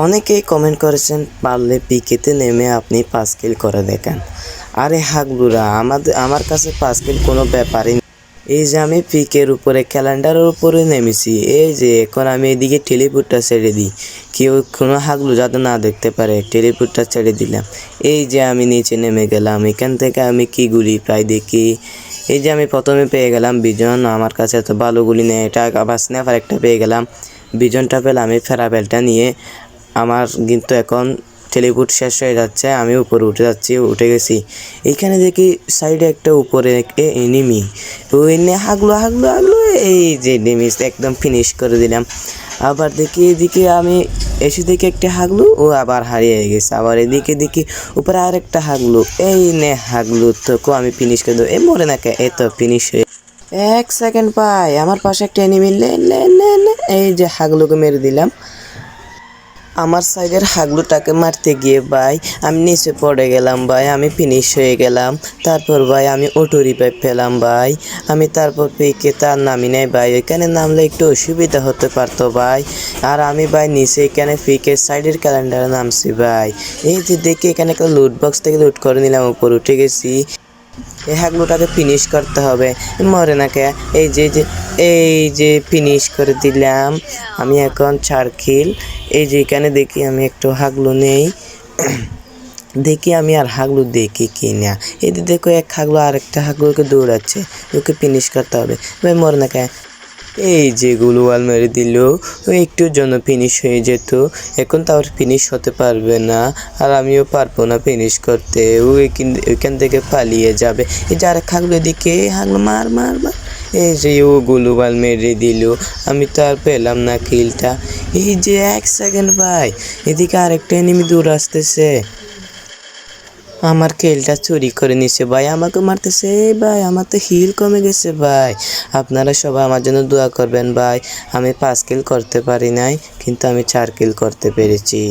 অনেকেই কমেন্ট করেছেন পারলে পিকেতে নেমে আপনি 5 কিল করে দেখেন। আরে হাগলুরা, আমার কাছে 5 কিল কোনো ব্যাপারই না। এই যে আমি পিকের উপরে ক্যালেন্ডারের উপরে নেমেছি, এই যে এখন আমি এদিকে টেলিপুটটা ছেড়ে দিই, কেউ কোনো হাগলু যাতে না দেখতে পারে। টেলিপুটটা ছেড়ে দিলাম, এই যে আমি নিচে নেমে গেলাম। এখান থেকে আমি কি গুলি প্রায় দেখি, এই যে আমি প্রথমে পেয়ে গেলাম বিজন। আমার কাছে এত ভালো গুলি নেই, এটা আবার স্ন্যাপার একটা পেয়ে গেলাম। বিজনটা পেলাম, আমি ফেরাবেলটা নিয়ে আমার কিন্তু এখন টেলিপুট শেষ হয়ে যাচ্ছে। আমি উপরে উঠে গেছি। এইখানে দেখি সাইডে একটা উপরে এনিমি, ওই হাগলো, এই যে ডেমিজ একদম ফিনিশ করে দিলাম। আবার দেখি এদিকে আমি এসে দেখি একটা হাগলু, ও আবার হারিয়ে গেছে। আবার এদিকে দেখি উপরে আরেকটা হাগলু, এই নে হাগলু তোকে আমি ফিনিশ করে দেবো। মরে না কে, এ তো ফিনিশ হয়ে 1 সেকেন্ড পাই। আমার পাশে একটা এনিমি, এই যে হাগলুকে মেরে দিলাম। আমার সাইডের হাগলুটাকে মারতে গিয়ে ভাই আমি নিচে পড়ে গেলাম ভাই, আমি ফিনিশ হয়ে গেলাম। তারপর ভাই আমি অটো রিভাইভ পেলাম ভাই। আমি তারপর পেকে তার নামি নাই ভাই, এখানে নামলে একটু অসুবিধা হতে পারতো ভাই। আর আমি ভাই নিচে এখানে পিকের সাইডের ক্যালেন্ডারে নামছি ভাই। এই যে দেখি এখানে একটা লুট বক্স থেকে লুট করে নিলাম, উপর উঠে গেছি। এই হাগলুটাকে ফিনিশ করতে হবে, মরে না কে। এই যে ফিনিশ করে দিলাম আমি এখন 4 কিল। এই যে এখানে দেখি আমি একটু হাগলু নেই, দেখি আমি আর হাগলু দেখি কি না। এই যে দেখো এক হাগলু আরেকটা হাগলুকে দৌড়াচ্ছে, ওকে ফিনিশ করতে হবে ভাই, মরে না কে। এই যে গুলওয়াল মেরে দিল, ও একটুর জন্য ফিনিশ হয়ে যেত। এখন তো আর ফিনিশ হতে পারবে না, আর আমিও পারবো না ফিনিশ করতে। ও ওইখান থেকে পালিয়ে যাবে। এই যে আরেক হাগলো, এদিকে হাগলো, মার। এই যে ও গুলওয়াল মেরে দিল, আমি তো আর পেলাম না কিলটা। এই যে 1 সেকেন্ড ভাই, এদিকে আরেকটা এনিমি দূর আসতেছে, আমার কিলটা চুরি করে নিছে ভাই, আমাকে মারতেছে ভাই। আমার তো হিল কমে গেছে ভাই। আপনারা সবাই আমার জন্য দোয়া করবেন ভাই। আমি 5 কিল করতে পারি নাই, কিন্তু আমি 4 কিল করতে পেরেছি।